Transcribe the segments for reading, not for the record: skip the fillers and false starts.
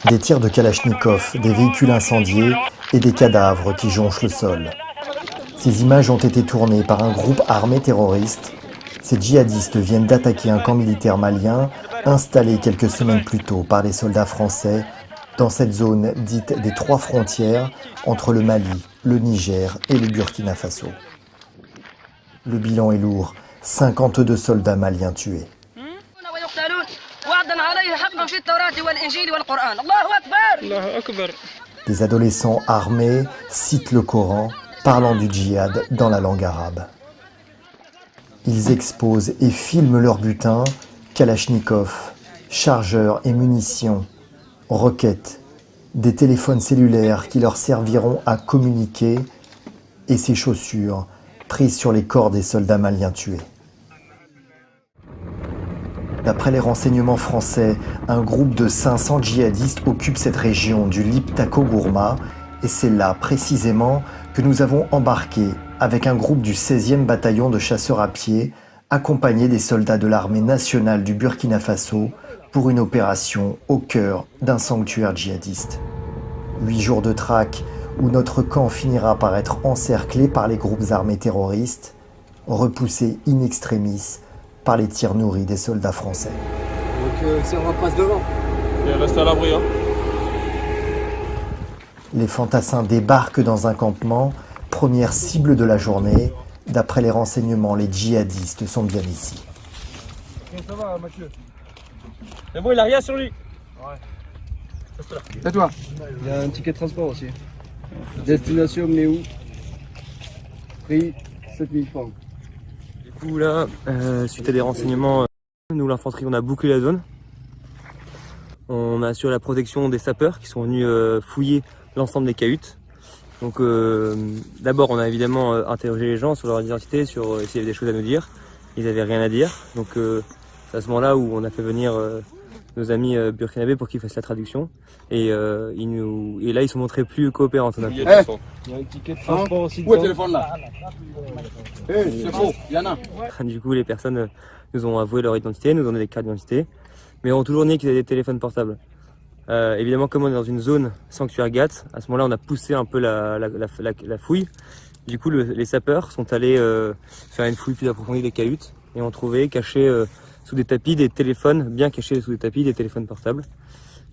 Des tirs de Kalachnikov, des véhicules incendiés et des cadavres qui jonchent le sol. Ces images ont été tournées par un groupe armé terroriste. Ces djihadistes viennent d'attaquer un camp militaire malien installé quelques semaines plus tôt par les soldats français dans cette zone dite des 3 frontières entre le Mali, le Niger et le Burkina Faso. Le bilan est lourd, 52 soldats maliens tués. Des adolescents armés citent le Coran, parlant du djihad dans la langue arabe. Ils exposent et filment leur butin, Kalachnikov, chargeurs et munitions, roquettes, des téléphones cellulaires qui leur serviront à communiquer et ces chaussures prises sur les corps des soldats maliens tués. D'après les renseignements français, un groupe de 500 djihadistes occupe cette région du Liptako-Gourma et c'est là précisément que nous avons embarqué avec un groupe du 16e bataillon de chasseurs à pied accompagné des soldats de l'armée nationale du Burkina Faso pour une opération au cœur d'un sanctuaire djihadiste. 8 jours de traque où notre camp finira par être encerclé par les groupes armés terroristes, repoussés in extremis par les tirs nourris des soldats français. Donc ça va passe devant. Et reste à l'abri. Les fantassins débarquent dans un campement, première cible de la journée. D'après les renseignements, les djihadistes sont bien ici. Ça va, Mathieu. Mais bon, il a rien sur lui. Ouais. C'est toi. Il y a un ticket de transport aussi. Destination Méou. Prix 7000 francs. Du coup là, suite à des renseignements, nous l'infanterie on a bouclé la zone. On a assuré la protection des sapeurs qui sont venus fouiller l'ensemble des cahutes. Donc d'abord on a évidemment interrogé les gens sur leur identité, sur s'il y avait des choses à nous dire. Ils n'avaient rien à dire. Donc c'est à ce moment-là où on a fait venir nos amis burkinabés pour qu'ils fassent la traduction. Et là ils se montraient plus coopérants. Il y a un ticket de transport aussi. Où est le téléphone là? C'est faux, il y en a. Du coup les personnes nous ont avoué leur identité, nous ont donné des cartes d'identité, mais ont toujours nié qu'ils avaient des téléphones portables. Évidemment, comme on est dans une zone sanctuaire GATT, à ce moment-là, on a poussé un peu la fouille. Du coup, les sapeurs sont allés faire une fouille plus approfondie des cahutes et ont trouvé cachés sous des tapis des téléphones, bien cachés sous des tapis, des téléphones portables.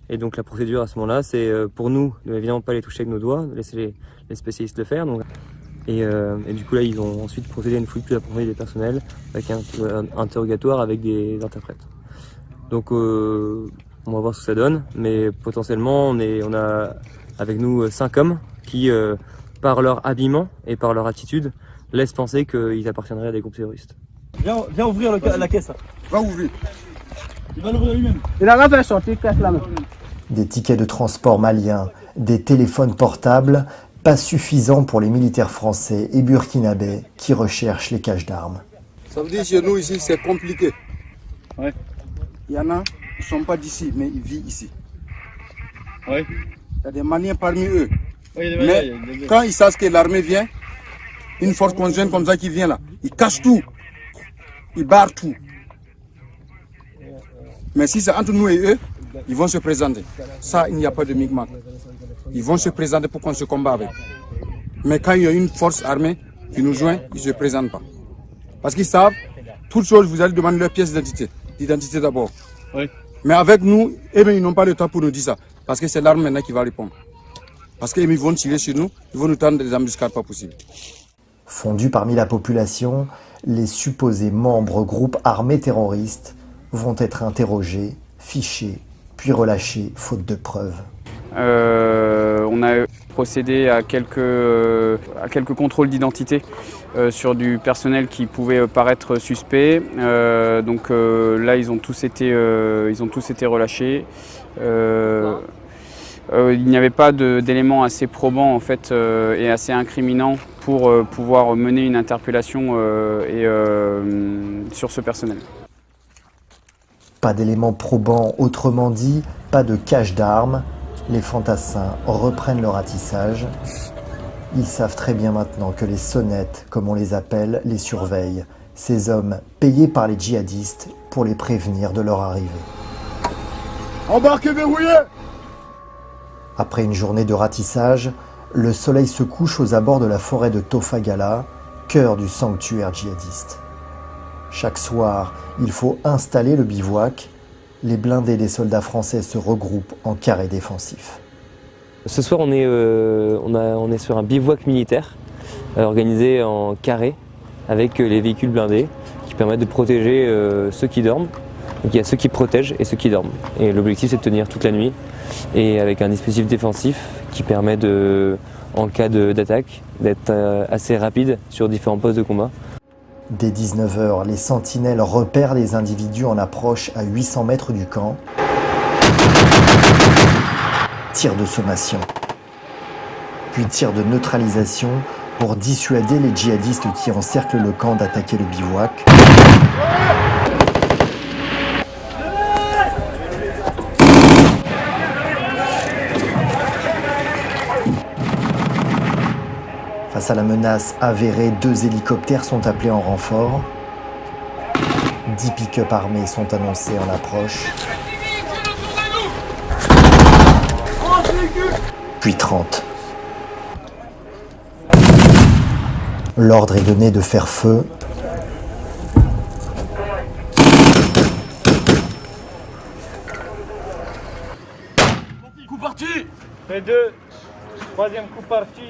Et donc la procédure à ce moment-là, c'est pour nous de évidemment pas les toucher avec nos doigts, de laisser les spécialistes le faire. Donc, et du coup là, ils ont ensuite procédé à une fouille plus approfondie des personnels avec un interrogatoire avec des interprètes. Donc on va voir ce que ça donne, mais potentiellement on a avec nous 5 hommes qui, par leur habillement et par leur attitude, laissent penser qu'ils appartiendraient à des groupes terroristes. Viens ouvrir la caisse. Va ouvrir. Il va l'ouvrir lui-même. Il a fait sortir la main. Des tickets de transport maliens, des téléphones portables, pas suffisants pour les militaires français et burkinabés qui recherchent les caches d'armes. Ça veut dire que chez nous ici c'est compliqué. Ouais. Il y en a, ils ne sont pas d'ici, mais ils vivent ici. Ouais. Il y a des Maliens parmi eux. Ouais, mais quand ils savent que l'armée vient, une force conjointe comme ça qui vient là, ils cachent tout. Ils barrent tout. Mais si c'est entre nous et eux, ils vont se présenter. Ça, il n'y a pas de micmac. Ils vont se présenter pour qu'on se combat avec. Mais quand il y a une force armée qui nous joint, ils ne se présentent pas. Parce qu'ils savent, toute chose, vous allez demander leur pièce d'identité. L'identité d'abord. Oui. Mais avec nous, eh bien, ils n'ont pas le temps pour nous dire ça. Parce que c'est l'arme maintenant qui va répondre. Parce qu'ils vont tirer sur nous, ils vont nous tendre des embuscades pas possibles. Fondus parmi la population, les supposés membres groupes armés terroristes vont être interrogés, fichés, puis relâchés faute de preuves. On a procédé à quelques contrôles d'identité sur du personnel qui pouvait paraître suspect. Donc là, ils ont tous été relâchés. Il n'y avait pas d'éléments assez probants en fait, et assez incriminants pour pouvoir mener une interpellation sur ce personnel. Pas d'éléments probants, autrement dit, pas de cache d'armes. Les fantassins reprennent leur ratissage. Ils savent très bien maintenant que les sonnettes, comme on les appelle, les surveillent. Ces hommes payés par les djihadistes pour les prévenir de leur arrivée. Embarquez verrouillé. Après une journée de ratissage, le soleil se couche aux abords de la forêt de Tofagala, cœur du sanctuaire djihadiste. Chaque soir, il faut installer le bivouac. Les blindés des soldats français se regroupent en carré défensif. Ce soir, on est sur un bivouac militaire organisé en carré avec les véhicules blindés qui permettent de protéger ceux qui dorment. Donc il y a ceux qui protègent et ceux qui dorment. Et l'objectif, c'est de tenir toute la nuit et avec un dispositif défensif qui permet en cas d'attaque, d'être assez rapide sur différents postes de combat. Dès 19h, les sentinelles repèrent les individus en approche à 800 mètres du camp. Tir de sommation, puis tir de neutralisation pour dissuader les djihadistes qui encerclent le camp d'attaquer le bivouac. Face à la menace avérée, 2 hélicoptères sont appelés en renfort. 10 pick-up armés sont annoncés en approche. Puis 30. L'ordre est donné de faire feu. Coup parti. Près 2. Troisième coup parti.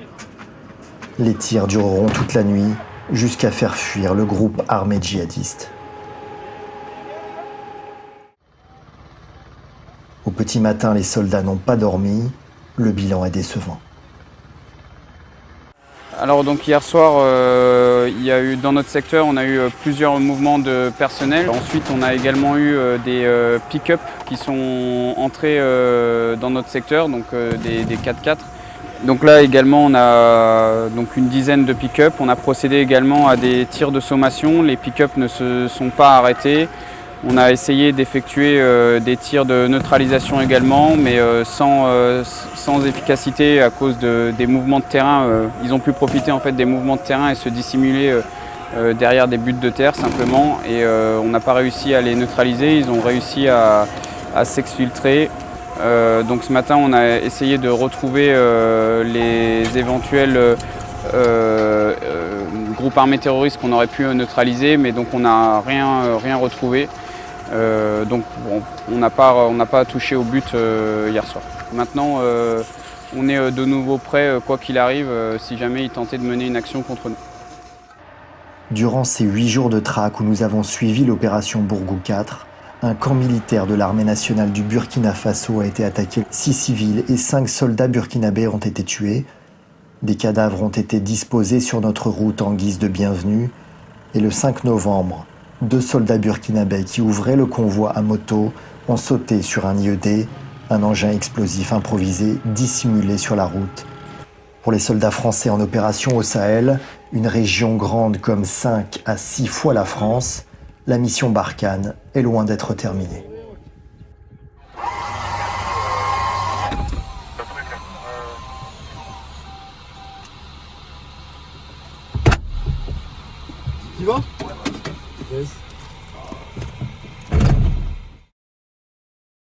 Les tirs dureront toute la nuit jusqu'à faire fuir le groupe armé djihadiste. Au petit matin, les soldats n'ont pas dormi. Le bilan est décevant. Alors donc hier soir, il y a eu dans notre secteur, on a eu plusieurs mouvements de personnel. Ensuite, on a également eu des pick-up qui sont entrés dans notre secteur, donc des 4x4. Donc là également, on a donc une dizaine de pick-up. On a procédé également à des tirs de sommation. Les pick-up ne se sont pas arrêtés. On a essayé d'effectuer des tirs de neutralisation également, mais sans efficacité à cause des mouvements de terrain. Ils ont pu profiter en fait des mouvements de terrain et se dissimuler derrière des buttes de terre simplement. Et on n'a pas réussi à les neutraliser. Ils ont réussi à s'exfiltrer. Donc ce matin, on a essayé de retrouver les éventuels groupes armés terroristes qu'on aurait pu neutraliser, mais donc on n'a rien retrouvé. Donc bon, on n'a pas touché au but hier soir. Maintenant, on est de nouveau prêt, quoi qu'il arrive, si jamais ils tentaient de mener une action contre nous. Durant ces 8 jours de traque où nous avons suivi l'opération Bourgou 4, un camp militaire de l'armée nationale du Burkina Faso a été attaqué. 6 civils et 5 soldats burkinabés ont été tués. Des cadavres ont été disposés sur notre route en guise de bienvenue. Et le 5 novembre, 2 soldats burkinabés qui ouvraient le convoi à moto ont sauté sur un IED, un engin explosif improvisé dissimulé sur la route. Pour les soldats français en opération au Sahel, une région grande comme 5 à 6 fois la France, la mission Barkhane est loin d'être terminée. Tu vas? Yes.